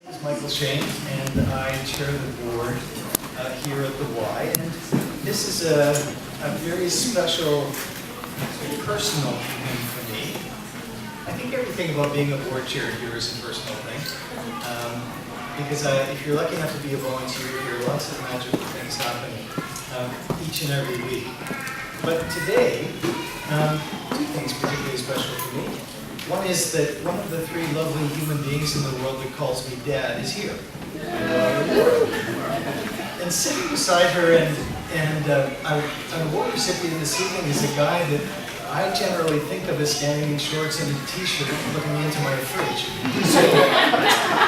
This is Michael Shane, and I chair the board here at the Y. And this is a very special, personal evening for me. I think everything about being a board chair here is a personal thing. Because if you're lucky enough to be a volunteer here, lots of magical things happen each and every week. But today, two things particularly special for me. One is that one of the three lovely human beings in the world that calls me Dad is here. And sitting beside her and an award recipient this evening is a guy that I generally think of as standing in shorts and a t-shirt looking into my fridge. So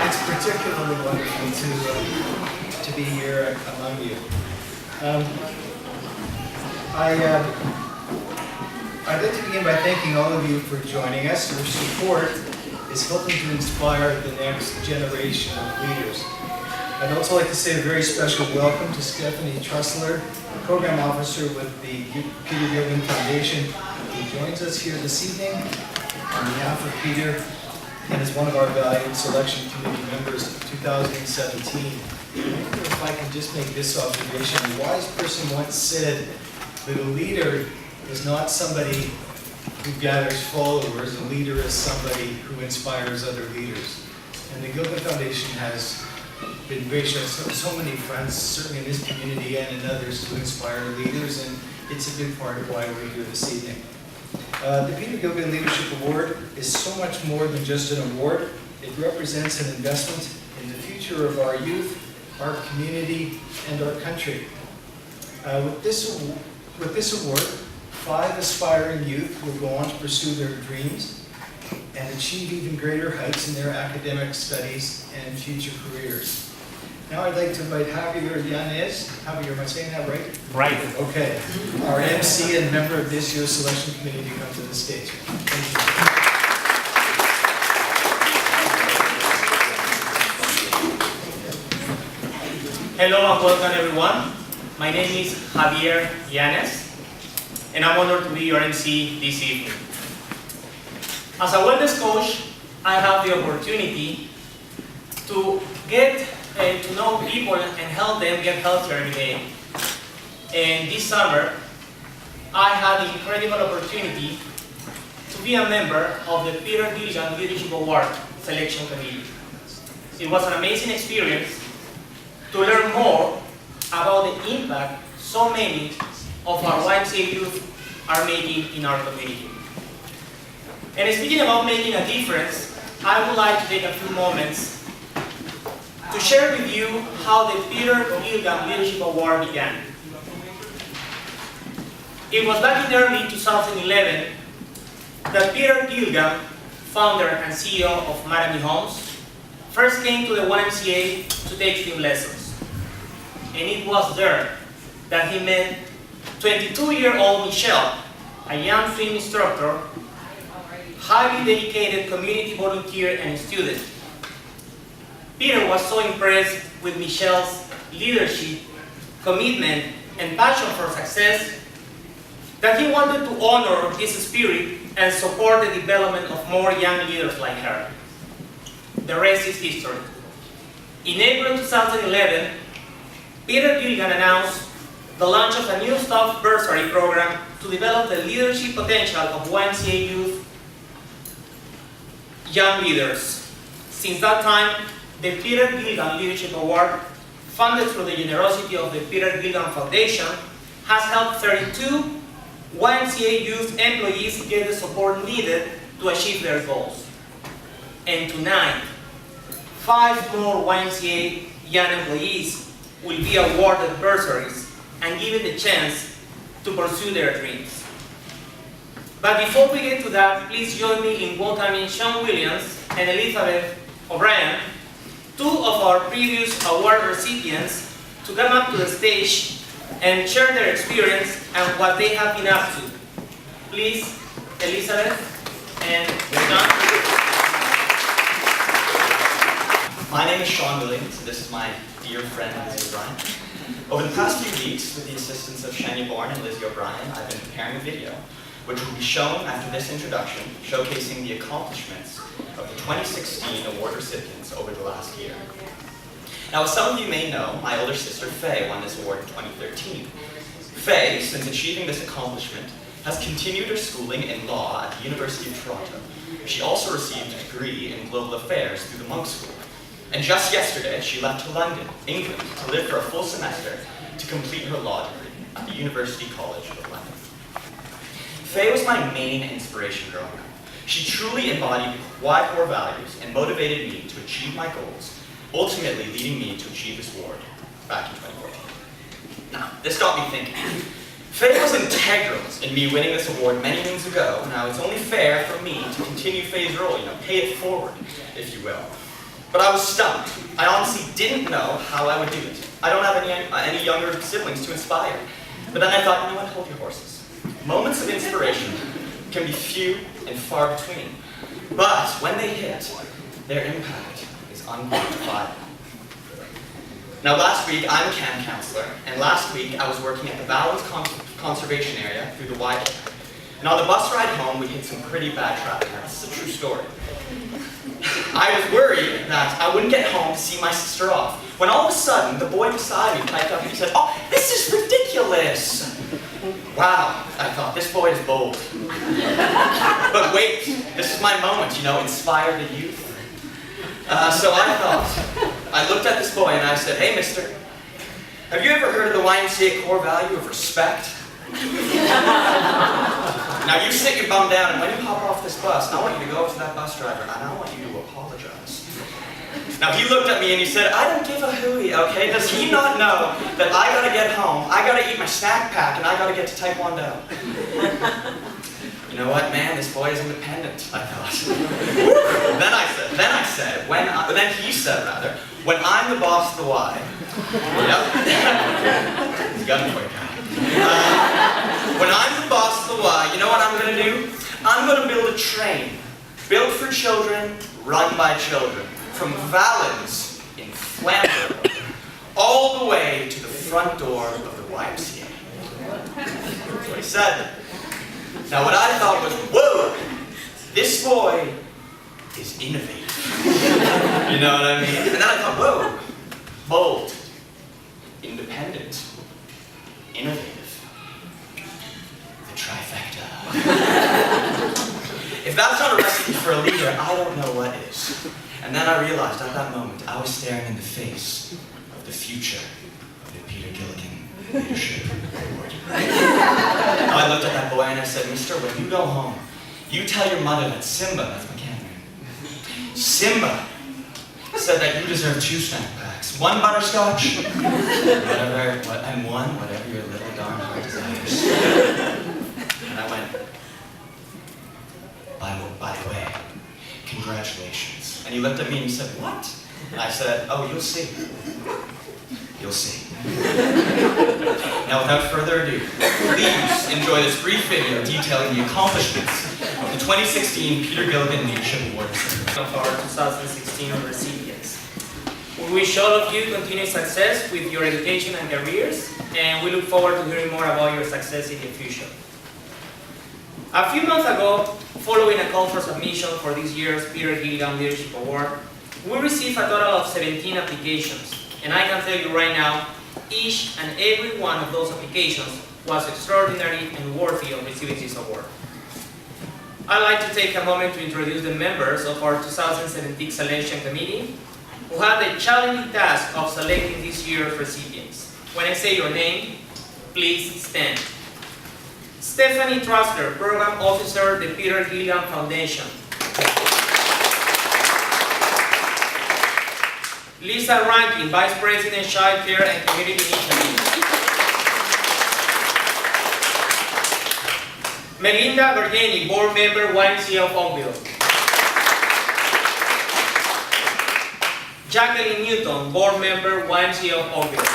it's particularly wonderful to be here among you. I'd like to begin by thanking all of you for joining us. Your support is helping to inspire the next generation of leaders. I'd also like to say a very special welcome to Stephanie Trussler, Program Officer with the Peter Gilgan Foundation, who joins us here this evening on behalf of Peter and is one of our valued selection committee members of 2017. I wonder if I can just make this observation. A wise person once said that a leader is not somebody who gathers followers. A leader is somebody who inspires other leaders. And the Gilgan Foundation has been gracious so many friends, certainly in this community and in others, to inspire leaders, and it's a big part of why we're here this evening. The Peter Gilgan Leadership Award is so much more than just an award. It represents an investment in the future of our youth, our community, and our country. With this award, 5 aspiring youth will go on to pursue their dreams and achieve even greater heights in their academic studies and future careers. Now I'd like to invite Javier Yanez. Javier, am I saying that right? Right. Okay. Our MC and member of this year's selection committee to come to the stage. Thank you. Hello and welcome everyone. My name is Javier Yanez, and I'm honored to be your MC this evening. As a wellness coach, I have the opportunity to get to know people and help them get healthier every day. And this summer, I had the incredible opportunity to be a member of the Peter Gilgan Leadership Award Selection Committee. It was an amazing experience to learn more about the impact so many of our YMCA youth are making in our community. And speaking about making a difference, I would like to take a few moments to share with you how the Peter Gilgan Leadership Award began. It was back in early 2011 that Peter Gilgan, founder and CEO of Miami Homes, first came to the YMCA to take swim lessons. And it was there that he met 22-year-old Michelle, a young swim instructor, highly dedicated community volunteer and student. Peter was so impressed with Michelle's leadership, commitment, and passion for success that he wanted to honor his spirit and support the development of more young leaders like her. The rest is history. In April 2011, Peter Gilgan announced the launch of a new staff bursary program to develop the leadership potential of YMCA youth young leaders. Since that time, the Peter Gilgan Leadership Award, funded through the generosity of the Peter Gilgan Foundation, has helped 32 YMCA youth employees get the support needed to achieve their goals. And tonight, 5 more YMCA young employees will be awarded bursaries and given the chance to pursue their dreams. But before we get to that, please join me in welcoming Sean Williams and Elizabeth O'Brien, 2 of our previous award recipients, to come up to the stage and share their experience and what they have been up to. Please, Elizabeth and Sean. My name is Sean Williams, and this is my dear friend, Lizzie O'Brien. Over the past few weeks, with the assistance of Shani Bourne and Lizzie O'Brien, I've been preparing a video which will be shown after this introduction, showcasing the accomplishments of the 2016 award recipients over the last year. Now, as some of you may know, my older sister Faye won this award in 2013. Faye, since achieving this accomplishment, has continued her schooling in law at the University of Toronto. She also received a degree in global affairs through the Monk School. And just yesterday, she left to London, England, to live for a full semester to complete her law degree at the University College of London. Faye was my main inspiration growing up. She truly embodied Y core values and motivated me to achieve my goals, ultimately leading me to achieve this award back in 2014. Now, this got me thinking. Faye was integral in me winning this award many moons ago. Now, it's only fair for me to continue Faye's role, pay it forward, if you will. But I was stumped. I honestly didn't know how I would do it. I don't have any younger siblings to inspire. But then I thought, you know what, hold your horses. Moments of inspiration can be few and far between. But when they hit, their impact is unquantifiable. Now last week, I'm a camp counselor, and last week I was working at the Valens Conservation Area through the Y. And on the bus ride home, we hit some pretty bad traffic. Now, this is a true story. I was worried that I wouldn't get home to see my sister off, when all of a sudden, the boy beside me piped up and he said, "Oh, this is ridiculous!" Wow, I thought, this boy is bold. But wait, this is my moment, inspire the youth. So I thought, I looked at this boy and I said, "Hey, mister, have you ever heard of the YMCA core value of respect? Now you sit your bum down, and when you hop off this bus, I want you to go up to that bus driver and I want you to apologize." Now he looked at me and he said, "I don't give a hooey, okay? Does he not know that I gotta get home, I gotta eat my snack pack, and I gotta get to Taekwondo?" You know what, man, this boy is independent, I thought. Then he said, "When I'm the boss of the Y," yep, he's got me for you, Kyle. "When I'm the boss of the Y, you know what I'm gonna do? I'm gonna build a train, built for children, run by children, from Valens in Flanders, all the way to the front door of the YMCA." That's what he said. Now what I thought was, whoa, this boy is innovative. You know what I mean? And then I thought, whoa, bold, independent, innovative, the trifecta. If that's not a recipe for a leader, I don't know what is. And then I realized at that moment, I was staring in the face of the future of the Peter Gilgan Leadership Award. I looked at that boy and I said, "Mister, when you go home, you tell your mother that Simba," that's my cat name, "Simba said that you deserve 2 snack packs, 1 butterscotch, and 1 whatever your little darn heart desires." And I went, by the way, congratulations." And he looked at me and he said, "What?" And I said, "Oh, you'll see. You'll see." Now, without further ado, please enjoy this brief video detailing the accomplishments of the 2016 Peter Gilgan Leadership Award Of our 2016 recipients. We wish all of you continued success with your education and careers, and we look forward to hearing more about your success in the future. A few months ago, following a call for submission for this year's Peter Gilgan Leadership Award, we received a total of 17 applications, and I can tell you right now, each and every one of those applications was extraordinary and worthy of receiving this award. I'd like to take a moment to introduce the members of our 2017 Selection Committee, who had the challenging task of selecting this year's recipients. When I say your name, please stand. Stephanie Truster, Program Officer, the Peter Gilgan Foundation. Lisa Rankin, Vice President, Child Care and Community Initiatives. Melinda Vergeni, Board Member, YMCAofOakville. Jacqueline Newton, Board Member, YMCAofOakville.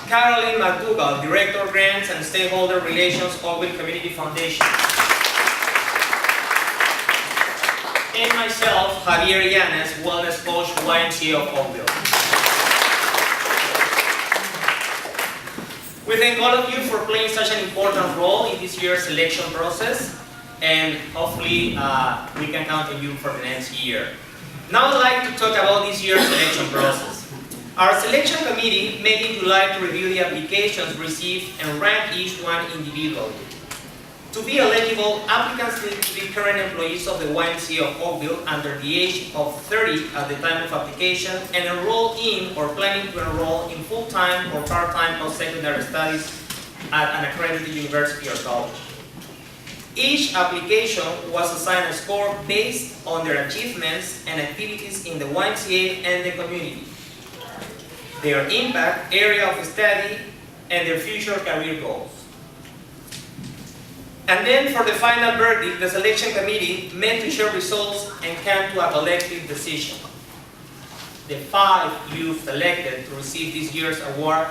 Caroline McDougall, Director, Grants and Stakeholder Relations, Oakville Community Foundation. And myself, Javier Llanes, Wellness Coach, YMCAofOakville. We thank all of you for playing such an important role in this year's selection process, and hopefully we can count on you for the next year. Now I'd like to talk about this year's selection process. Our selection committee met in July to review the applications received and rank each one individually. To be eligible, applicants need to be current employees of the YMCA of Oakville under the age of 30 at the time of application and enroll in or planning to enroll in full-time or part-time post-secondary studies at an accredited university or college. Each application was assigned a score based on their achievements and activities in the YMCA and the community, their impact, area of study, and their future career goals. And then for the final verdict, the selection committee met to share results and came to a collective decision. The 5 youth selected to receive this year's award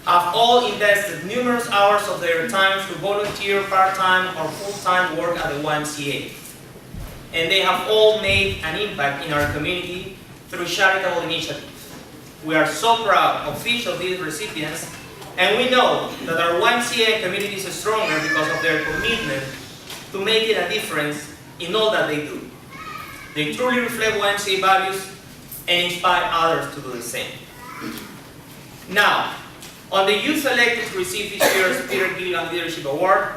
have all invested numerous hours of their time through volunteer, part-time, or full-time work at the YMCA. And they have all made an impact in our community through charitable initiatives. We are so proud of each of these recipients, and we know that our YMCA community is stronger because of their commitment to making a difference in all that they do. They truly reflect YMCA values and inspire others to do the same. Now, on the youth selected to receive this year's Peter Gilgan Leadership Award,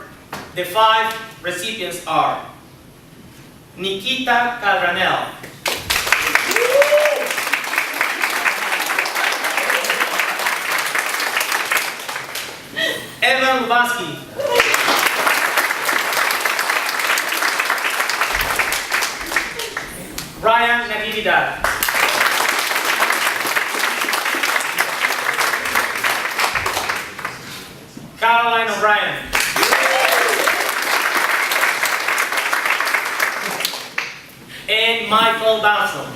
the 5 recipients are Nikita Calranel, Evan Lubansky, Ryan Natividad, Caroline O'Brien, and Michael Dawson.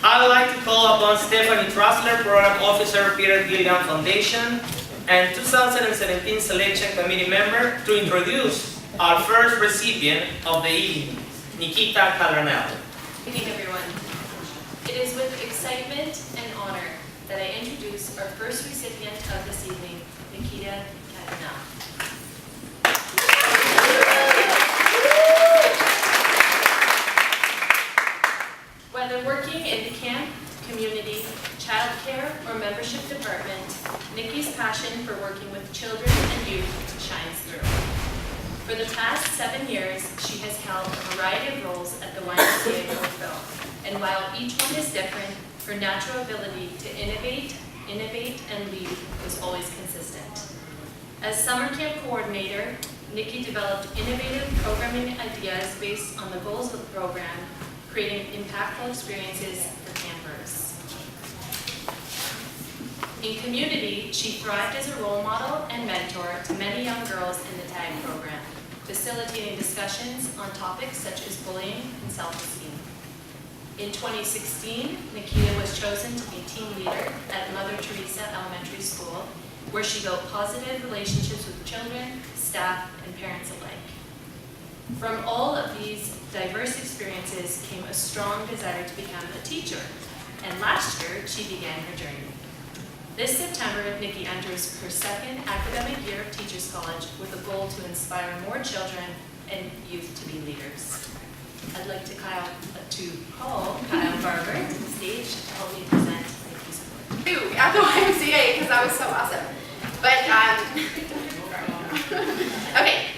I would like to call upon Stephanie Trussler, Program Officer, Peter Gilgan Foundation, and 2017 Selection Committee member to introduce our first recipient of the evening, Nikita Calranel. Good evening, everyone. It is with excitement and honor that I introduce our first recipient of this evening, Nikita Calranel. Whether working in the camp, community, childcare, or membership department, Nikki's passion for working with children and youth shines through. For the past 7 years, she has held a variety of roles at the YMCA of Oakville, and while each one is different, her natural ability to innovate, and lead was always consistent. As summer camp coordinator, Nikki developed innovative programming ideas based on the goals of the program, creating impactful experiences for campers. In community, she thrived as a role model and mentor to many young girls in the TAG program, facilitating discussions on topics such as bullying and self-esteem. In 2016, Nikita was chosen to be team leader at Mother Teresa Elementary School, where she built positive relationships with children, staff, and parents alike. From all of these diverse experiences came a strong desire to become a teacher, and last year she began her journey. This September, Nikki enters her 2nd academic year of Teachers College with a goal to inspire more children and youth to be leaders. I'd like to call Kyle Barber to the stage to help me present Nikki's award. At the YMCA, because that was so awesome. But, okay.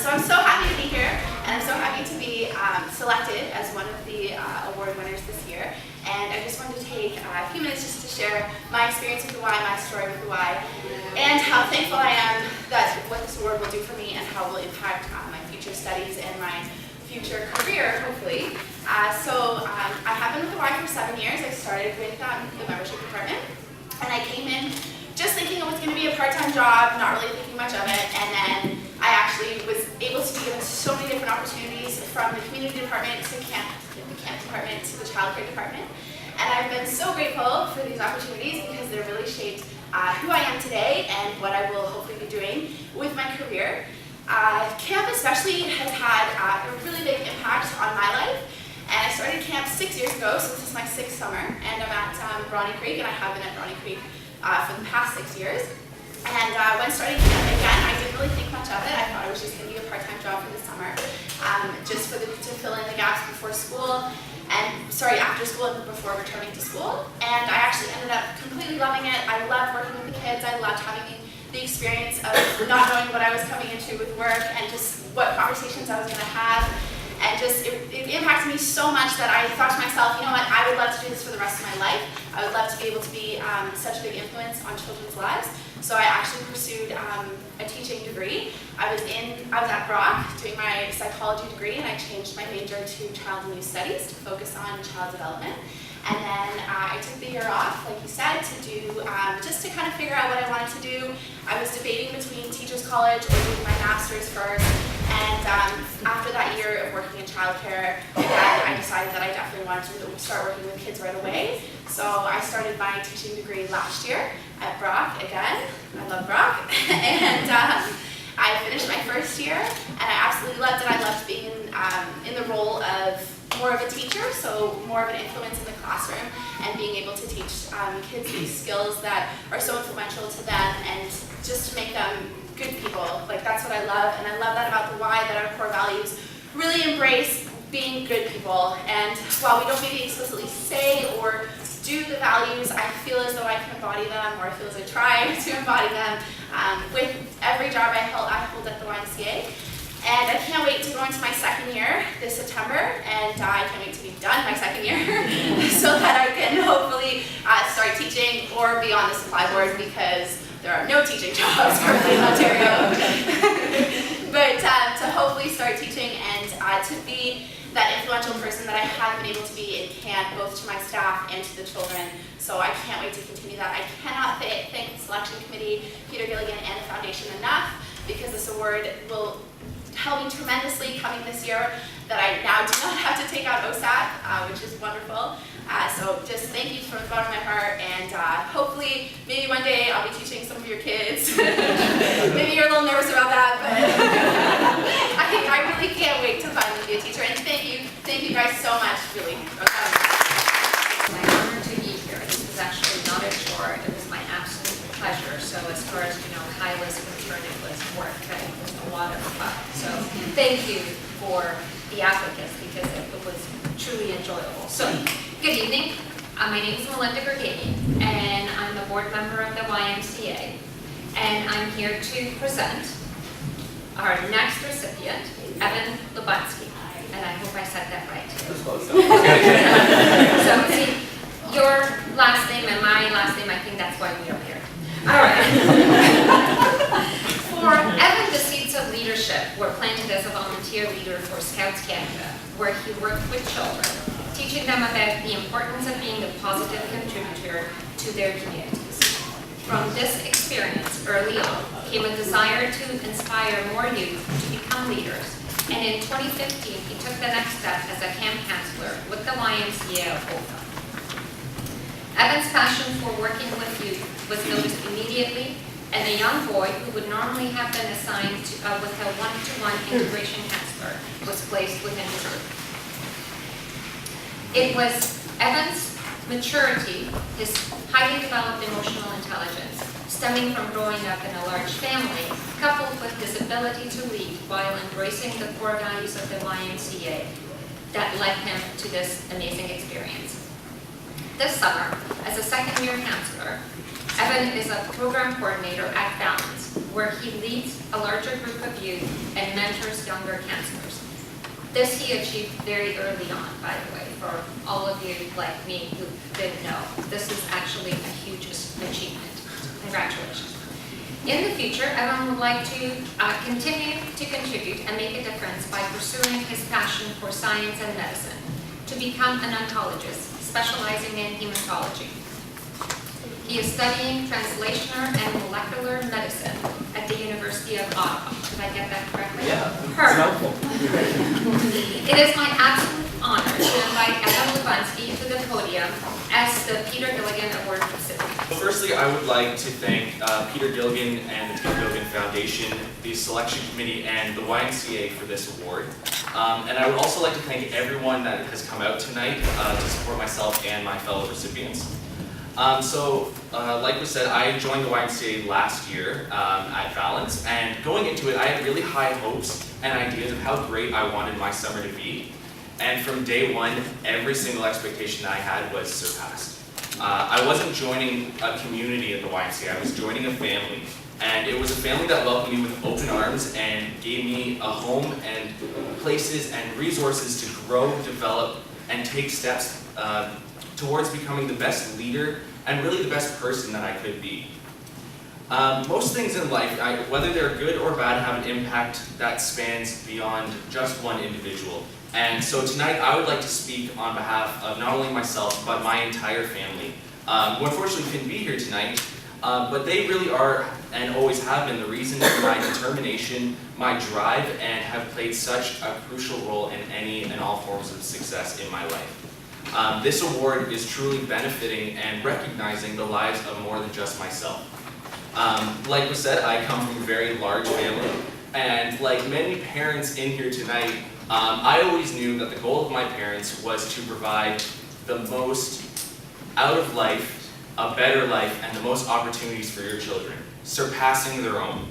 So I'm so happy to be here, and I'm so happy to be selected as one of the award winners this year. And I just wanted to take a few minutes just to share my experience with the Y, my story with the Y, and how thankful I am that what this award will do for me and how it will impact my future studies and my future career, hopefully. I have been with the Y for 7 years. I started with the membership department, and I came in just thinking it was going to be a part-time job, not really thinking much of it, and then I actually was able to be given so many different opportunities from the community department to the camp department to the child care department. And I've been so grateful for these opportunities because they've really shaped who I am today and what I will hopefully be doing with my career. Camp especially has had a really big impact on my life, And I started camp 6 years ago, so this is my 6th summer, and I'm at Brawny Creek, and I have been at Brawny Creek for the past 6 years. And when starting camp again, I didn't really think much of it. I thought it was just going to be a part-time job for the summer, just to fill in the gaps before school, after school and before returning to school. And I actually ended up completely loving it. I loved working with the kids. I loved having the experience of not knowing what I was coming into with work and just what conversations I was going to have. And just, it impacted me so much that I thought to myself, you know what, I would love to do this for the rest of my life. I would love to be able to be such a big influence on children's lives. So I actually pursued a teaching degree. I was at Brock doing my psychology degree, and I changed my major to child and youth studies to focus on child development. And then I took the year off, like you said, to do, just to kind of figure out what I wanted to do. I was debating between teachers college or doing my master's first. And after that year of working in childcare, I decided that I definitely wanted to start working with kids right away. So I started my teaching degree last year at Brock again. I love Brock. And I finished my first year, and I absolutely loved it. I loved being in the role of more of a teacher, so more of an influence in the classroom, and being able to teach kids these skills that are so influential to them, and just to make them good people. Like, that's what I love, and I love that about the Y, that our core values really embrace being good people. And while we don't maybe explicitly say or do the values, I feel as though I can embody them, or I feel as I try to embody them with every job I hold at the YMCA. And I can't wait to go into my second year this September, and I can't wait to be done my second year so that I can hopefully start teaching or be on the supply board, because there are no teaching jobs currently in Ontario. But to hopefully start teaching and to be that influential person that I have been able to be in camp, both to my staff and to the children. So I can't wait to continue that. I cannot thank the selection committee, Peter Gilgan, and the foundation enough, because this award will help me tremendously coming this year, that I now do not have to take out OSAT, which is wonderful. So just thank you from the bottom of my heart, and hopefully maybe one day I'll be teaching some of your kids. Maybe you're a little nervous about that, but I really can't wait to finally be a teacher. And thank you guys so much, really. My honor to be here. This was actually not a chore, it was my absolute pleasure. So as far as Kyle is concerned, it was work, but it was a lot of fun. So thank you for the applicants, because it was truly enjoyable. So good evening. My name is Melinda Gilgan, and I'm a board member of the YMCA. And I'm here to present our next recipient, Evan Lubansky. And I hope I said that right. So see, your last name and my last name, I think that's why we are here. All right. For Evan, the seeds of leadership were planted as a volunteer leader for Scouts Canada, where he worked with children, teaching them about the importance of being a positive contributor to their communities. From this experience early on came a desire to inspire more youth to become leaders, and in 2015 he took the next step as a camp counselor with the YMCA of Oakville. Evan's passion for working with youth was noticed immediately, and a young boy who would normally have been assigned with a one-to-one integration counselor was placed within his group. It was Evan's maturity, his highly developed emotional intelligence, stemming from growing up in a large family, coupled with his ability to lead while embracing the core values of the YMCA, that led him to this amazing experience. This summer, as a second-year counselor, Evan is a program coordinator at Balance, where he leads a larger group of youth and mentors younger counselors. This he achieved very early on, by the way, for all of you like me who didn't know. This is actually a huge achievement. Congratulations. In the future, Evan would like to continue to contribute and make a difference by pursuing his passion for science and medicine, to become an oncologist specializing in hematology. He is studying translational and molecular medicine at the University of Ottawa. Did I get that correctly? Yeah, Perfect. helpful. It is my absolute honor to invite Evan Lubansky to the podium as the Peter Gilgan Award recipient. Well, firstly, I would like to thank Peter Gilgan and the Peter Gilgan Foundation, the selection committee, and the YMCA for this award. And I would also like to thank everyone that has come out tonight to support myself and my fellow recipients. Like we said, I joined the YMCA last year at Valence, and going into it, I had really high hopes and ideas of how great I wanted my summer to be. And from day one, every single expectation I had was surpassed. I wasn't joining a community at the YMCA, I was joining a family. And it was a family that welcomed me with open arms and gave me a home and places and resources to grow, develop, and take steps towards becoming the best leader and really the best person that I could be. Most things in life, whether they're good or bad, have an impact that spans beyond just one individual. And so tonight I would like to speak on behalf of not only myself, but my entire family, who unfortunately couldn't be here tonight, but they really are and always have been the reason for my determination, my drive, and have played such a crucial role in any and all forms of success in my life. This award is truly benefiting and recognizing the lives of more than just myself. Like we said, I come from a very large family, and like many parents in here tonight, I always knew that the goal of my parents was to provide the most out of life, a better life, and the most opportunities for your children, surpassing their own.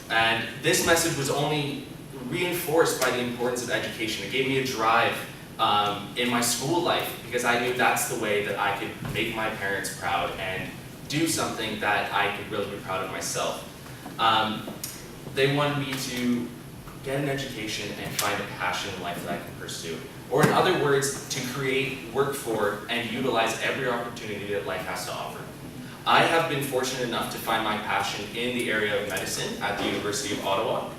And this message was only reinforced by the importance of education. It gave me a drive in my school life because I knew that's the way that I could make my parents proud and do something that I could really be proud of myself. They wanted me to get an education and find a passion in life that I can pursue. Or in other words, to create, work for, and utilize every opportunity that life has to offer. I have been fortunate enough to find my passion in the area of medicine at the University of Ottawa,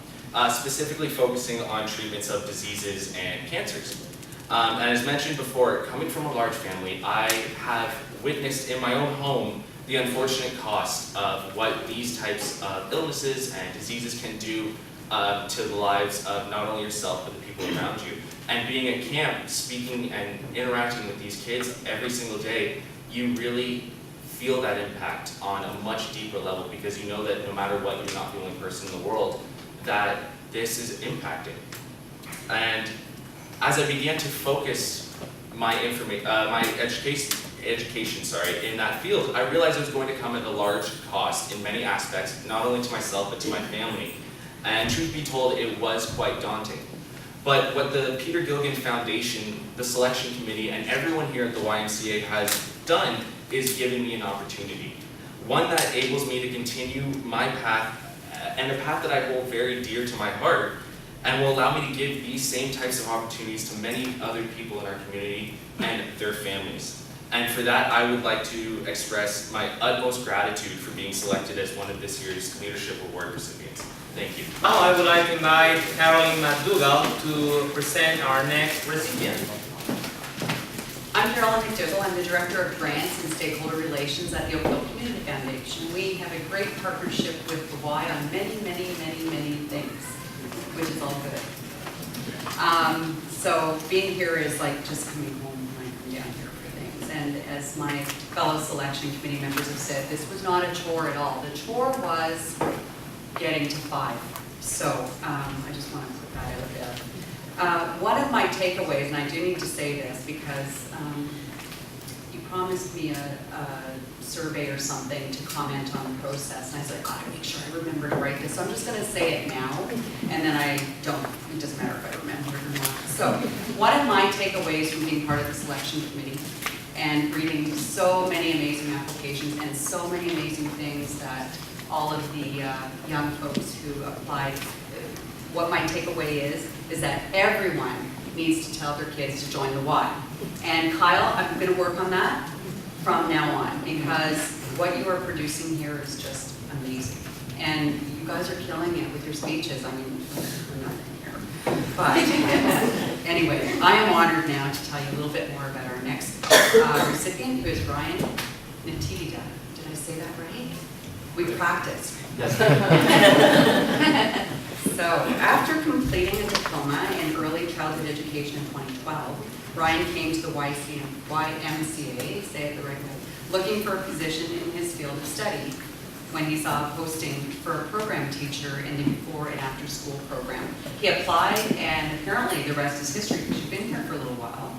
specifically focusing on treatments of diseases and cancers. And as mentioned before, coming from a large family, I have witnessed in my own home the unfortunate cost of what these types of illnesses and diseases can do to the lives of not only yourself, but the people around you. And being at camp, speaking and interacting with these kids every single day, you really feel that impact on a much deeper level because you know that no matter what, you're not the only person in the world that this is impacting. And as I began to focus my education in that field, I realized it was going to come at a large cost in many aspects, not only to myself, but to my family. And truth be told, it was quite daunting. But what the Peter Gilgan Foundation, the selection committee, and everyone here at the YMCA has done is given me an opportunity. One that enables me to continue my path, and a path that I hold very dear to my heart, and will allow me to give these same types of opportunities to many other people in our community and their families. And for that, I would like to express my utmost gratitude for being selected as one of this year's Leadership Award recipients. Thank you. Now I would like to invite Caroline McDougall to present our next recipient. I'm Caroline McDougall. I'm the Director of Grants and Stakeholder Relations at the Oakville Community Foundation. We have a great partnership with the Y on many things, which is all good. So being here is like just coming home when I come down here for things. And as my fellow selection committee members have said, this was not a chore at all. The chore was getting to 5. So I just want to put that out there. One of my takeaways, and I do need to say this because you promised me a survey or something to comment on the process, and I said, I gotta make sure I remember to write this. So I'm just going to say it now, and then I don't. It doesn't matter if I remember it or not. So one of my takeaways from being part of the selection committee and reading so many amazing applications and so many amazing things that all of the young folks who applied, what my takeaway is that everyone needs to tell their kids to join the Y. And Kyle, I'm going to work on that from now on because what you are producing here is just amazing. And you guys are killing it with your speeches. I mean, I'm not here. But anyway, I am honored now to tell you a little bit more about our next recipient, who is Ryan Natita. Did I say that right? We practiced. Yes. So, after completing a diploma in early childhood education in 2012, Ryan came to the YMCA, say it the right way, looking for a position in his field of study. when he saw a posting for a program teacher in the before and after school program. He applied, and apparently the rest is history because you've been here for a little while.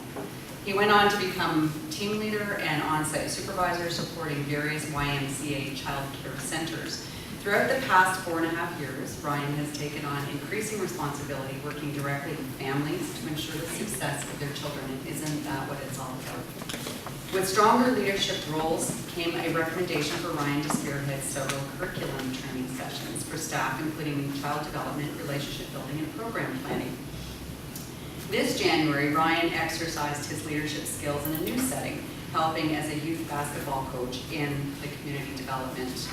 He went on to become team leader and on-site supervisor supporting various YMCA child care centers. Throughout the past 4.5 years, Brian has taken on increasing responsibility working directly with families to ensure the success of their children, and isn't that what it's all about? With stronger leadership roles came a recommendation for Ryan to spearhead several curriculum training sessions for staff, including child development, relationship building, and program planning. This January, Ryan exercised his leadership skills in a new setting, helping as a youth basketball coach in the community development.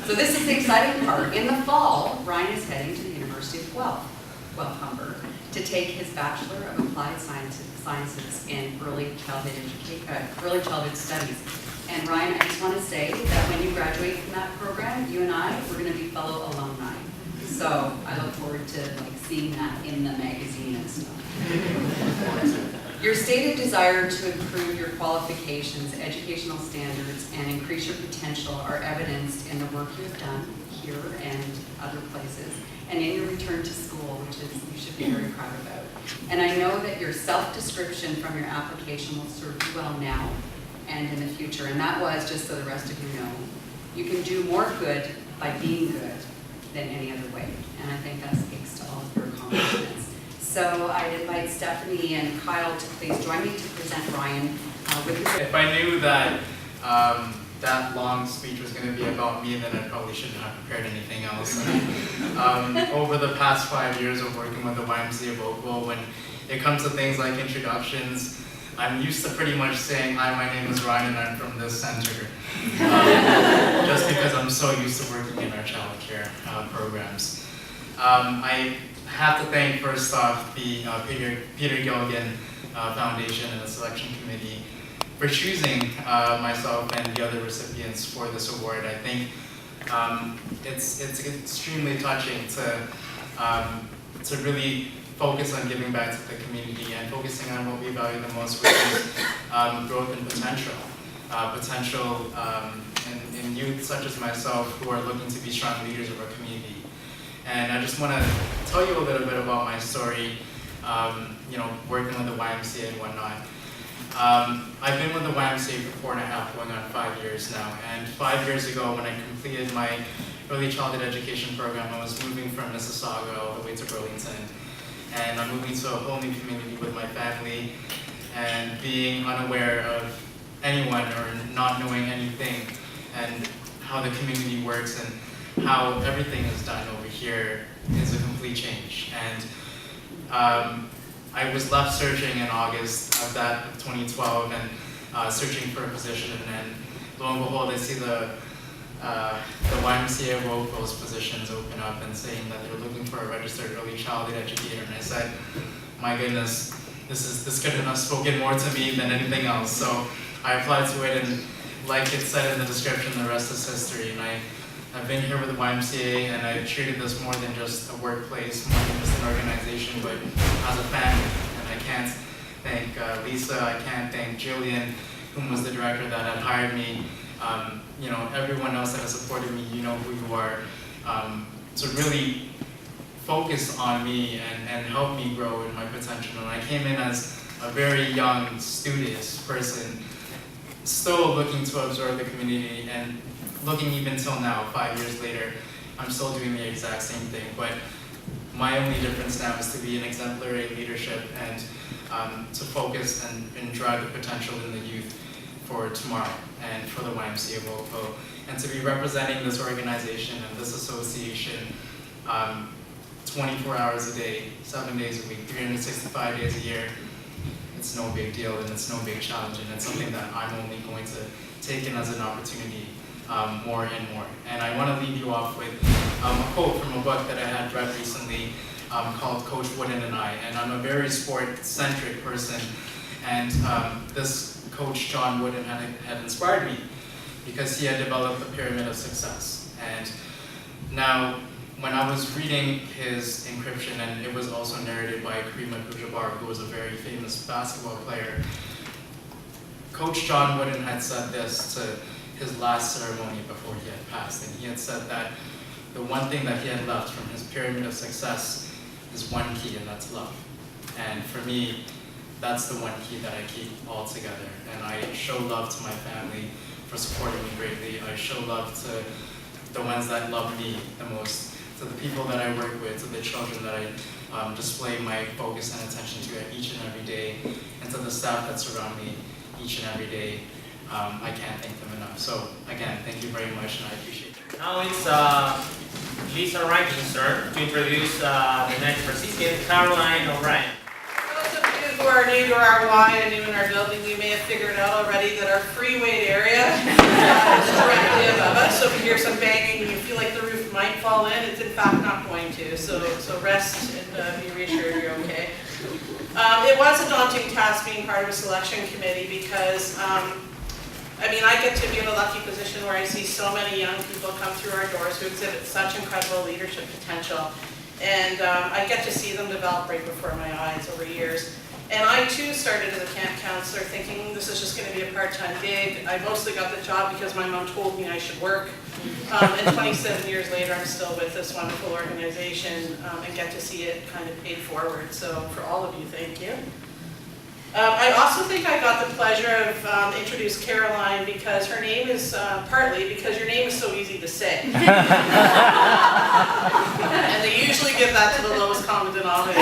So this is the exciting part. In the fall, Ryan is heading to the University of Guelph, Humber, to take his Bachelor of Applied Sciences in Early Childhood Studies. And Ryan, I just want to say that when you graduate from that program, you and I, we're going to be fellow alumni. So I look forward to seeing that in the magazine and stuff. Your stated desire to improve your qualifications, educational standards, and increase your potential are evidenced in the work you have done here and other places, and in your return to school, which is you should be very proud about. And I know that your self-description from your application will serve you well now and in the future. And that was, just so the rest of you know, you can do more good by being good than any other way. And I think that speaks to all of your accomplishments. So I'd invite Stephanie and Kyle to please join me to present Ryan with his... If I knew that that long speech was going to be about me, then I probably shouldn't have prepared anything else. Over the past 5 years of working with the YMCA of Oakville, when it comes to things like introductions, I'm used to pretty much saying, hi, my name is Ryan and I'm from this center. Just because I'm so used to working in our child care programs. I have to thank first off the Peter Gilgan Foundation and the selection committee for choosing myself and the other recipients for this award. I think it's extremely touching to really focus on giving back to the community and focusing on what we value the most, which is growth and potential. Potential in youth such as myself who are looking to be strong leaders of our community. And I just want to tell you a little bit about my story, working with the YMCA and whatnot. I've been with the YMCA for 4.5, going on 5 years now. And 5 years ago, when I completed my early childhood education program, I was moving from Mississauga all the way to Burlington. And I'm moving to a whole new community with my family, and being unaware of anyone or not knowing anything and how the community works and how everything is done over here is a complete change. And I was left searching in August of 2012 and searching for a position, and lo and behold, I see the YMCA of Oakville's positions open up and saying that they're looking for a registered early childhood educator. And I said, my goodness, this couldn't have spoken more to me than anything else. So I applied to it, and like it said in the description, the rest is history. And I've been here with the YMCA, and I've treated this more than just a workplace, more than just an organization, but as a family. And I can't thank Lisa, I can't thank Gilgan, whom was the director that had hired me. Everyone else that has supported me, you know who you are, to really focus on me and help me grow in my potential. And I came in as a very young, studious person, still looking to absorb the community, and looking even till now, 5 years later, I'm still doing the exact same thing. But my only difference now is to be an exemplary leadership and to focus and drive the potential in the youth for tomorrow and for the YMCA of Oakville, and to be representing this organization and this association 24 hours a day, 7 days a week, 365 days a year. It's no big deal, and it's no big challenge, and it's something that I'm only going to take in as an opportunity more and more. And I want to leave you off with a quote from a book that I had read recently called Coach Wooden and I. And I'm a very sport-centric person, and this coach, John Wooden, had inspired me because he had developed the pyramid of success. And now, when I was reading his encryption, and it was also narrated by Kareem Abdul-Jabbar, who was a very famous basketball player, Coach John Wooden had said this to his last ceremony before he had passed, and he had said that the one thing that he had left from his pyramid of success is one key, and that's love. And for me, that's the one key that I keep all together. And I show love to my family for supporting me greatly. I show love to the ones that love me the most, to the people that I work with, to the children that I display my focus and attention to each and every day, and to the staff that surround me each and every day. I can't thank them enough. So again, thank you very much, and I appreciate it. Now it's Lisa's ranking turn to introduce the next recipient, Caroline O'Brien. For those of you who are new to our Y and new in our building, you may have figured out already that our free weight area is directly above us. So if you hear some banging and you feel like the roof might fall in, it's in fact not going to. So rest and be reassured you're okay. It was a daunting task being part of a selection committee because I get to be in a lucky position where I see so many young people come through our doors who exhibit such incredible leadership potential. And I get to see them develop right before my eyes over years. And I too started as a camp counselor thinking this is just going to be a part-time gig. I mostly got the job because my mom told me I should work. And 27 years later, I'm still with this wonderful organization and get to see it kind of paid forward. So for all of you, thank you. I also think I got the pleasure of introduce Caroline because her name is, partly because your name is so easy to say. And they usually give that to the lowest common denominator.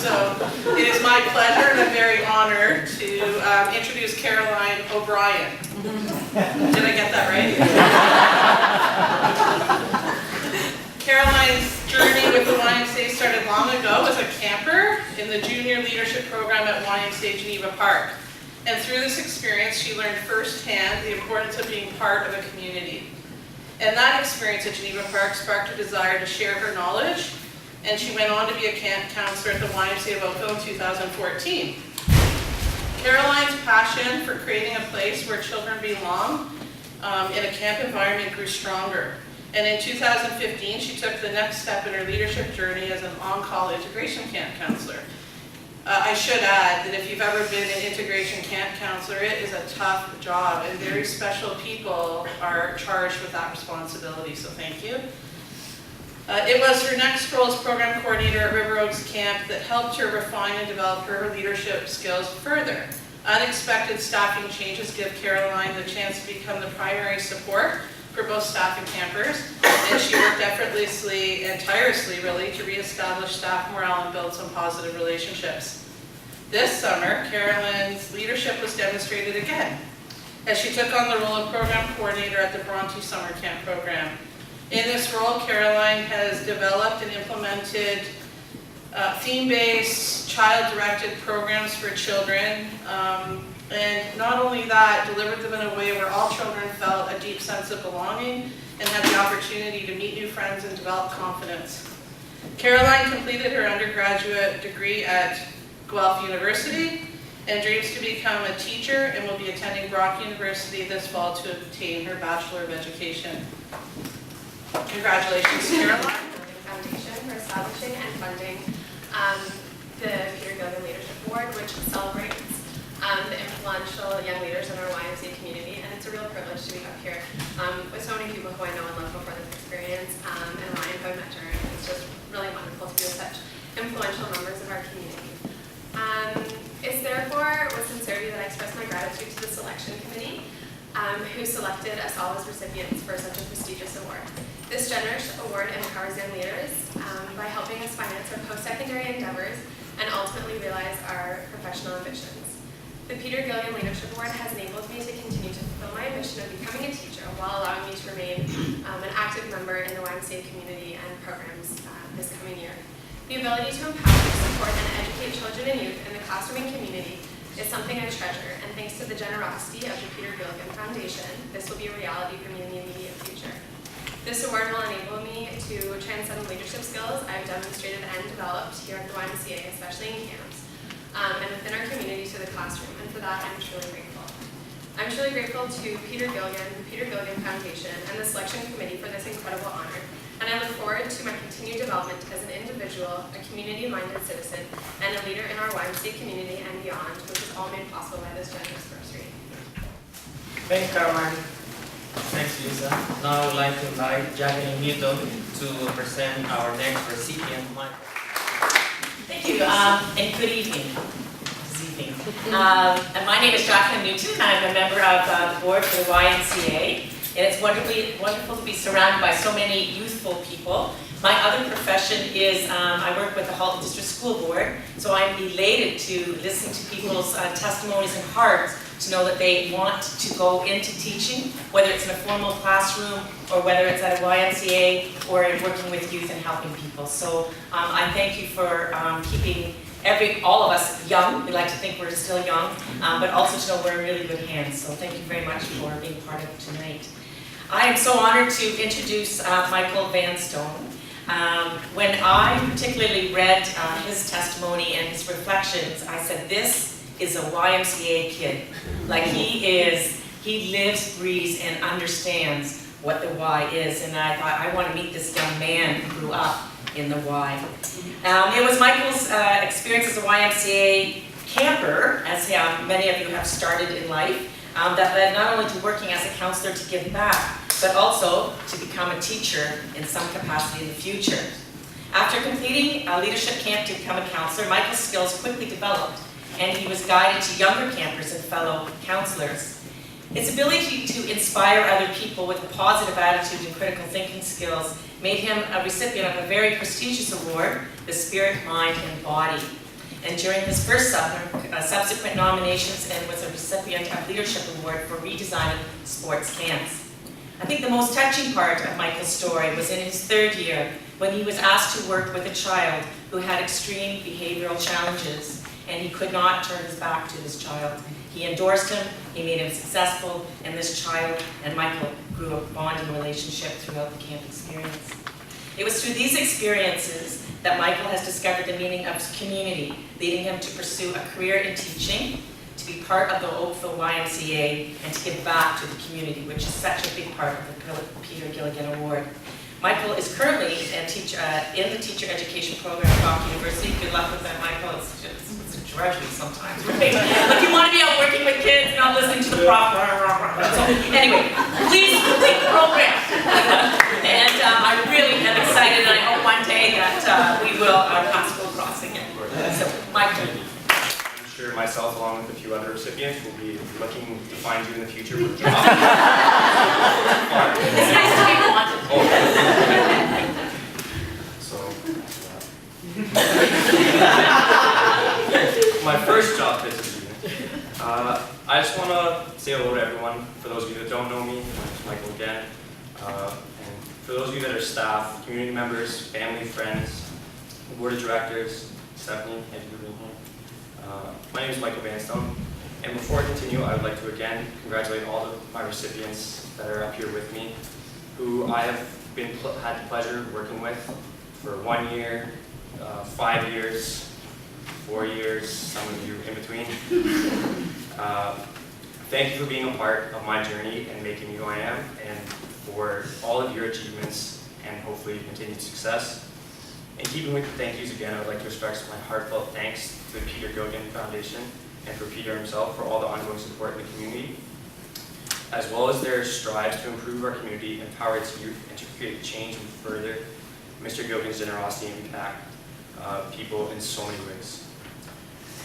So it is my pleasure and I'm very honored to introduce Caroline O'Brien. Did I get that right? Caroline's journey with the YMCA started long ago as a camper in the junior leadership program at YMCA Geneva Park. And through this experience, she learned firsthand the importance of being part of a community. And that experience at Geneva Park sparked a desire to share her knowledge, and she went on to be a camp counselor at the YMCA of Oakville in 2014. Caroline's passion for creating a place where children belong in a camp environment grew stronger. And in 2015, she took the next step in her leadership journey as an on-call integration camp counselor. I should add that if you've ever been an integration camp counselor, it is a tough job, and very special people are charged with that responsibility, so thank you. It was her next role as program coordinator at River Oaks Camp that helped her refine and develop her leadership skills further. Unexpected staffing changes give Caroline the chance to become the primary support for both staff and campers, and she worked effortlessly and tirelessly, really, to reestablish staff morale and build some positive relationships. This summer, Caroline's leadership was demonstrated again, as she took on the role of program coordinator at the Bronte Summer Camp program. In this role, Caroline has developed and implemented theme-based, child-directed programs for children, and not only that, delivered them in a way where all children felt a deep sense of belonging and had the opportunity to meet new friends and develop confidence. Caroline completed her undergraduate degree at Guelph University and dreams to become a teacher and will be attending Brock University this fall to obtain her Bachelor of Education. Congratulations, Caroline. Foundation for establishing and funding the Peter Gilgan Leadership Award, which celebrates the influential young leaders in our YMCA community, and it's a real privilege to be up here with so many people who I know and love before this experience, and Ryan, who I've met during. It's just really wonderful to be with such influential members of our community. It's therefore with sincerity that I express my gratitude to the selection committee, who selected us all as recipients for such a prestigious award. This generous award empowers young leaders by helping us finance our post-secondary endeavors and ultimately realize our professional ambitions. The Peter Gilgan Leadership Award has enabled me to continue to fulfill my ambition of becoming a teacher while allowing me to remain an active member in the YMCA community and programs this coming year. The ability to empower, support, and educate children and youth in the classroom and community is something I treasure, and thanks to the generosity of the Peter Gilgan Foundation, this will be a reality for me in the immediate future. This award will enable me to transcend leadership skills I've demonstrated and developed here at the YMCA, especially in camps, and within our community to the classroom, and for that I'm truly grateful. I'm truly grateful to Peter Gilgan, the Peter Gilgan Foundation, and the selection committee for this incredible honor, and I look forward to my continued development as an individual, a community-minded citizen, and a leader in our YMCA community and beyond, which is all made possible by this generous bursary. Thanks, Caroline. Thanks, Lisa. Now I would like to invite Jacqueline Newton to present our next recipient, Michael. Thank you, and good evening. And my name is Jacqueline Newton. I'm a member of the board for the YMCA, and it's wonderful to be surrounded by so many youthful people. My other profession is I work with the Halton District School Board, so I'm elated to listen to people's testimonies and hearts to know that they want to go into teaching, whether it's in a formal classroom or whether it's at a YMCA or working with youth and helping people. So I thank you for keeping all of us young. We like to think we're still young, but also to know we're in really good hands. So thank you very much for being part of it tonight. I am so honored to introduce Michael Vanstone. When I particularly read his testimony and his reflections, I said, this is a YMCA kid. Like he lives, breathes, and understands what the Y is. And I thought, I want to meet this young man who grew up in the Y. It was Michael's experience as a YMCA camper, as many of you have started in life, that led not only to working as a counselor to give back, but also to become a teacher in some capacity in the future. After completing a leadership camp to become a counselor, Michael's skills quickly developed, and he was guided to younger campers and fellow counselors. His ability to inspire other people with a positive attitude and critical thinking skills made him a recipient of a very prestigious award, the Spirit, Mind, and Body. And during his first subsequent nominations, and was a recipient of Leadership Award for redesigning sports camps. I think the most touching part of Michael's story was in his third year, when he was asked to work with a child who had extreme behavioral challenges, and he could not turn his back to this child. He endorsed him, he made him successful, and this child and Michael grew a bonding relationship throughout the camp experience. It was through these experiences that Michael has discovered the meaning of community, leading him to pursue a career in teaching, to be part of the Oakville YMCA, and to give back to the community, which is such a big part of the Peter Gilgan Award. Michael is currently a teacher in the teacher education program at Brock University. Good luck with that, Michael. It's a drudgery sometimes, right? But you want to be out working with kids, not listening to the prof. So anyway, please complete the program. And I really am excited, and I hope one day that our paths will cross again. So, Michael. I'm sure myself, along with a few other recipients, will be looking to find you in the future for jobs. It's nice to be wanted. My first job pitch is I just want to say hello to everyone. For those of you that don't know me, my name is Michael again. And for those of you that are staff, community members, family, friends, board of directors, Stephanie, thank you for being here. My name is Michael Vanstone. And before I continue, I would like to again congratulate all of my recipients that are up here with me, who I have had the pleasure of working with for 1 year, 5 years, 4 years, some of you in between. Thank you for being a part of my journey and making me who I am, and for all of your achievements and hopefully continued success. In keeping with the thank yous again, I would like to express my heartfelt thanks to the Peter Gilgan Foundation and for Peter himself for all the ongoing support in the community, as well as their strides to improve our community, empower its youth, and to create change and further Mr. Gilgan's generosity and impact people in so many ways.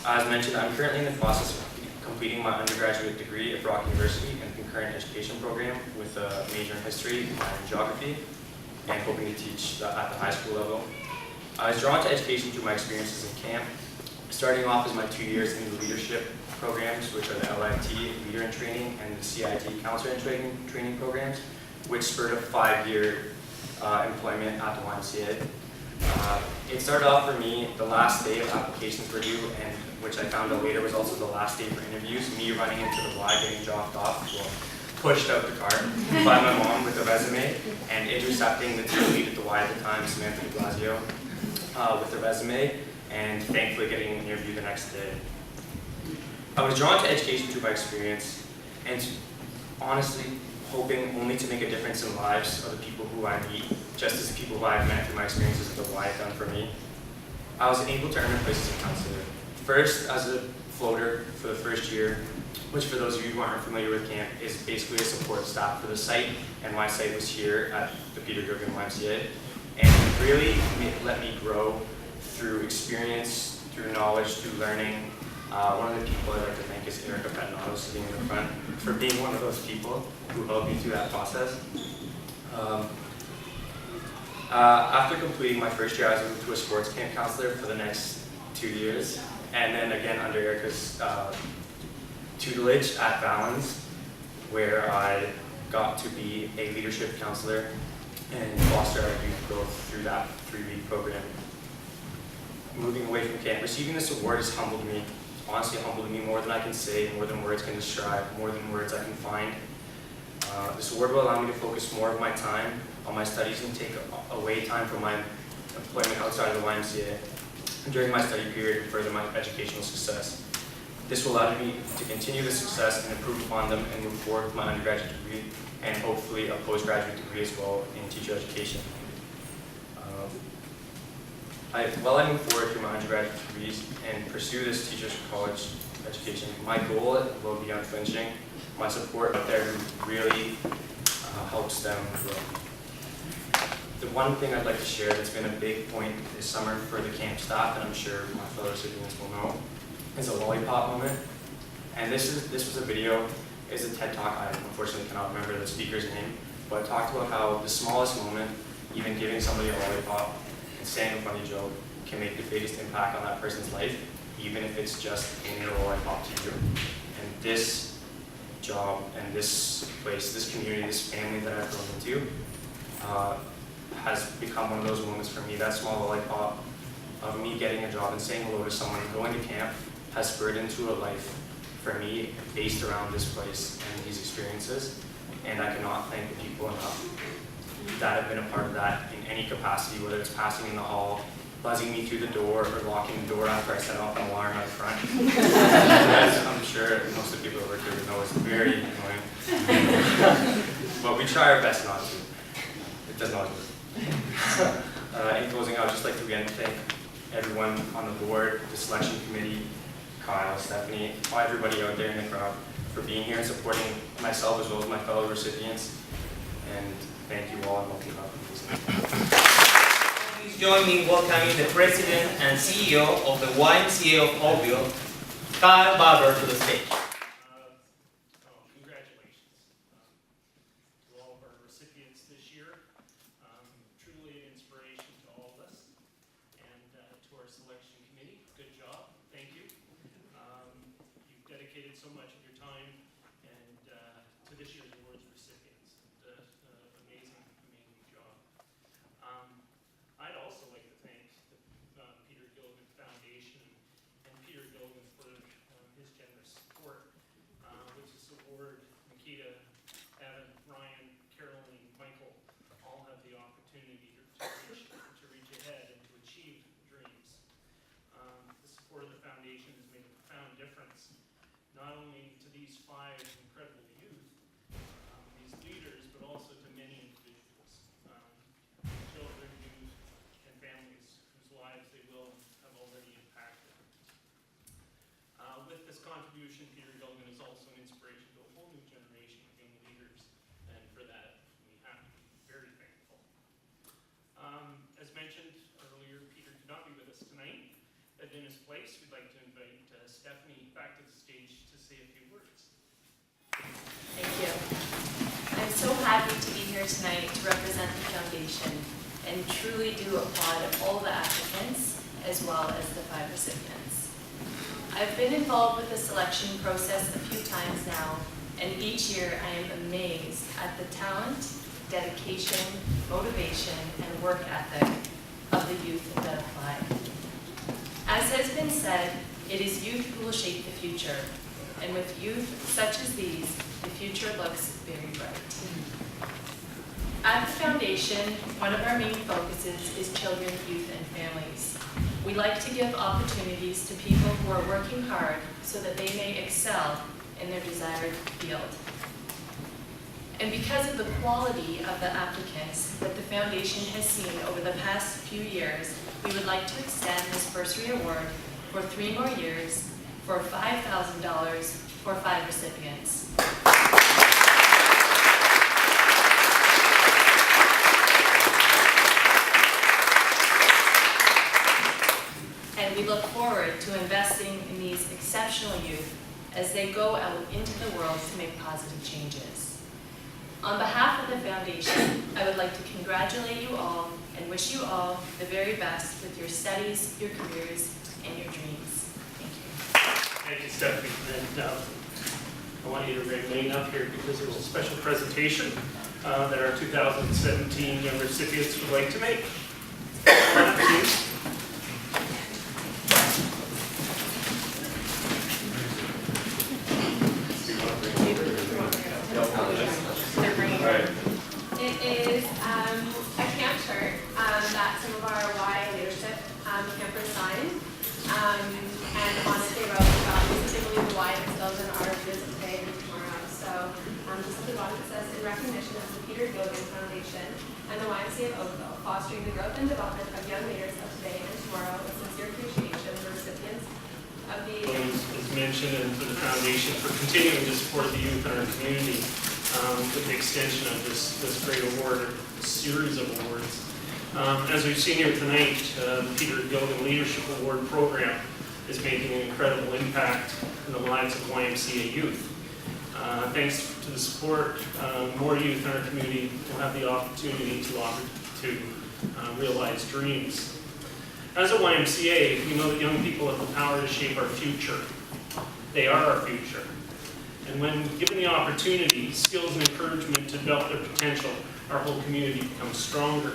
As mentioned, I'm currently in the process of completing my undergraduate degree at Brock University in the concurrent education program with a major in history and geography, and hoping to teach at the high school level. I was drawn to education through my experiences in camp, starting off as my 2 years in the leadership programs, which are the LIT, Leader in Training, and the CIT, Counselor in Training programs, which spurred a 5-year employment at the YMCA. It started off for me the last day of applications were due, and which I found out later was also the last day for interviews, me running into the Y, getting dropped off, well, pushed out the car by my mom with a resume, and intercepting the team lead at the Y at the time, Samantha de Blasio, with the resume, and thankfully getting an interview the next day. I was drawn to education through my experience, and honestly, hoping only to make a difference in the lives of the people who I meet, just as the people who I've met through my experiences at the Y have done for me. I was able to earn a place as a counselor. First, as a floater for the first year, which for those of you who aren't familiar with camp is basically a support staff for the site, and my site was here at the Peter Gilgan YMCA, and it really let me grow through experience, through knowledge, through learning. One of the people I'd like to thank is Erica Patinato, sitting in the front, for being one of those people who helped me through that process. After completing my first year, I was moved to a sports camp counselor for the next 2 years, and then again under Erica's tutelage at Valens, where I got to be a leadership counselor and foster our youth growth through that 3-week program. Moving away from camp, receiving this award has humbled me, honestly humbled me more than I can say, more than words can describe, more than words I can find. This award will allow me to focus more of my time on my studies and take away time from my employment outside of the YMCA during my study period and further my educational success. This will allow me to continue the success and improve upon them and move forward with my undergraduate degree and hopefully a postgraduate degree as well in teacher education. While I move forward through my undergraduate degrees and pursue this teacher's college education, my goal will be unflinching. My support out there who really helps them grow. The one thing I'd like to share that's been a big point this summer for the camp staff, and I'm sure my fellow recipients will know, is a lollipop moment. And this was a video, it's a TED Talk, I unfortunately cannot remember the speaker's name, but it talked about how the smallest moment, even giving somebody a lollipop and saying a funny joke, can make the biggest impact on that person's life, even if it's just handing a lollipop to you. And this job and this place, this community, this family that I've grown into, has become one of those moments for me. That small lollipop of me getting a job and saying hello to someone and going to camp has spurred into a life for me based around this place and these experiences. And I cannot thank the people enough that have been a part of that in any capacity, whether it's passing in the hall, buzzing me through the door, or locking the door after I set off an alarm out front. As I'm sure most of the people over here would know, it's very annoying. But we try our best not to. It does not work. In closing, I would just like to again thank everyone on the board, the selection committee, Kyle, Stephanie, everybody out there in the crowd for being here and supporting myself as well as my fellow recipients. And thank you all, and welcome to Please join me in welcoming the President and CEO of the YMCA of Oakville, Kyle Barber, to the stage. Congratulations to all of our recipients this year. Truly an inspiration to all of us, and to our selection committee. Good job. Thank you. You've dedicated so much of your time and to this year's awards recipients. Amazing, amazing job. I'd also like to thank the Peter Gilgan Foundation and Peter Gilgan for his generous support with this award. Nikita, Evan, Ryan, Carolyn, Michael all have the opportunity to reach ahead and to achieve dreams. The support of the foundation has made a profound difference, not only to these 5 incredible youth, these leaders, but also to many individuals, children, youth, and families whose lives they will have already impacted. With this contribution, Peter Gilgan is also an inspiration to a whole new generation of young leaders, and for that, we have to be very thankful. As mentioned earlier, Peter could not be with us tonight, but in his place, we'd like to invite Stephanie back to the stage to say a few words. Thank you. I'm so happy to be here tonight to represent the foundation and truly do applaud all the applicants as well as the 5 recipients. I've been involved with the selection process a few times now, and each year I am amazed at the talent, dedication, motivation, and work ethic of the youth that apply. As has been said, it is youth who will shape the future, and with youth such as these, the future looks very bright. At the foundation, one of our main focuses is children, youth, and families. We like to give opportunities to people who are working hard so that they may excel in their desired field. And because of the quality of the applicants that the foundation has seen over the past few years, we would like to extend this bursary award for 3 more years for $5,000 for 5 recipients. And we look forward to investing in these exceptional youth as they go out into the world to make positive changes. On behalf of the foundation, I would like to congratulate you all and wish you all the very best with your studies, your careers, and your dreams. Thank you. Thank you, Stephanie. And I want you to remain up here because there's a special presentation that our 2017 young recipients would like to make. Please. It is a camp shirt that some of our Y leadership campers signed. And on it they wrote about specifically the Y instills in our visit today and tomorrow. So just at the bottom it says, in recognition of the Peter Gilgan Foundation and the YMCA of Oakville, fostering the growth and development of young leaders of today and tomorrow with sincere appreciation for recipients of the... As mentioned, and for the foundation for continuing to support the youth in our community with the extension of this great award, a series of awards. As we've seen here tonight, the Peter Gilgan Leadership Award Program is making an incredible impact in the lives of YMCA youth. Thanks to the support, more youth in our community will have the opportunity to realize dreams. As a YMCA, we know that young people have the power to shape our future. They are our future. And when given the opportunity, skills and encouragement to develop their potential, our whole community becomes stronger.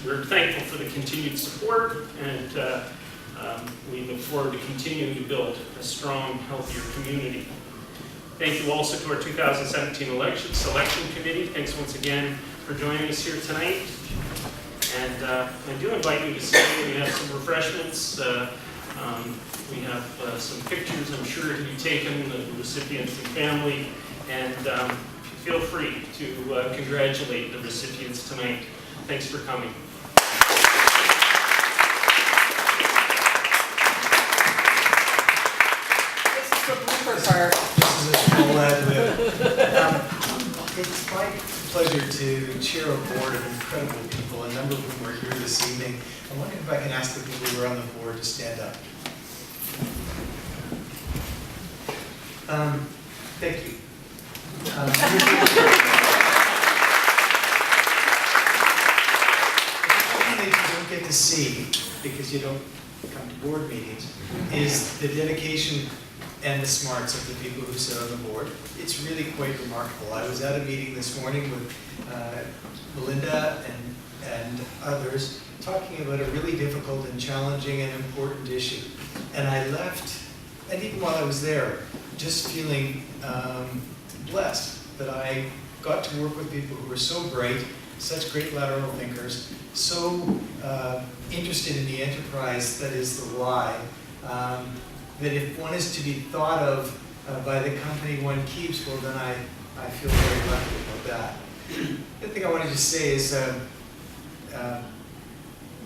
We're thankful for the continued support, and we look forward to continuing to build a strong, healthier community. Thank you also to our 2017 election selection committee. Thanks once again for joining us here tonight. And I do invite you to stay. We have some refreshments. We have some pictures, I'm sure, to be taken of the recipients and family. And feel free to congratulate the recipients tonight. Thanks for coming. This is the blooper part. This is a small ad lib. It's my pleasure to chair a board of incredible people, a number of whom are here this evening. I wonder if I can ask the people who are on the board to stand up. Thank you. Something that you don't get to see, because you don't come to board meetings, is the dedication and the smarts of the people who sit on the board. It's really quite remarkable. I was at a meeting this morning with Melinda and others talking about a really difficult and challenging and important issue. And I left, and even while I was there, just feeling blessed that I got to work with people who were so bright, such great lateral thinkers, so interested in the enterprise that is the why, that if one is to be thought of by the company one keeps, well then I feel very lucky about that. The other thing I wanted to say is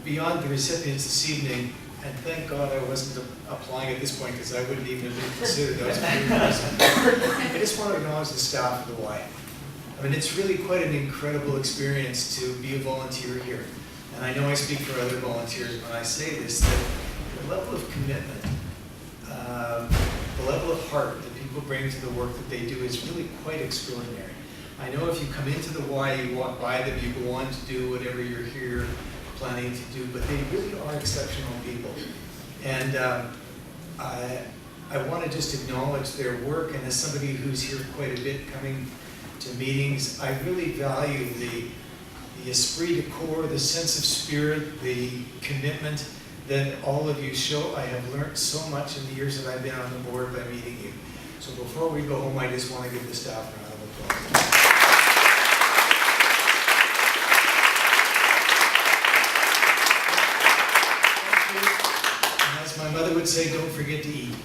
beyond the recipients this evening, and thank God I wasn't applying at this point because I wouldn't even have been considered. That was pretty impressive. I just want to acknowledge the staff of the Y. I mean, it's really quite an incredible experience to be a volunteer here. And I know I speak for other volunteers when I say this, that the level of commitment, the level of heart that people bring to the work that they do is really quite extraordinary. I know if you come into the Y, you walk by them, you go on to do whatever you're here planning to do, but they really are exceptional people. And I want to just acknowledge their work, and as somebody who's here quite a bit coming to meetings, I really value the esprit de corps, the sense of spirit, the commitment that all of you show. I have learned so much in the years that I've been on the board by meeting you. So before we go home, I just want to give the staff a round of applause. My mother would say, don't forget to eat.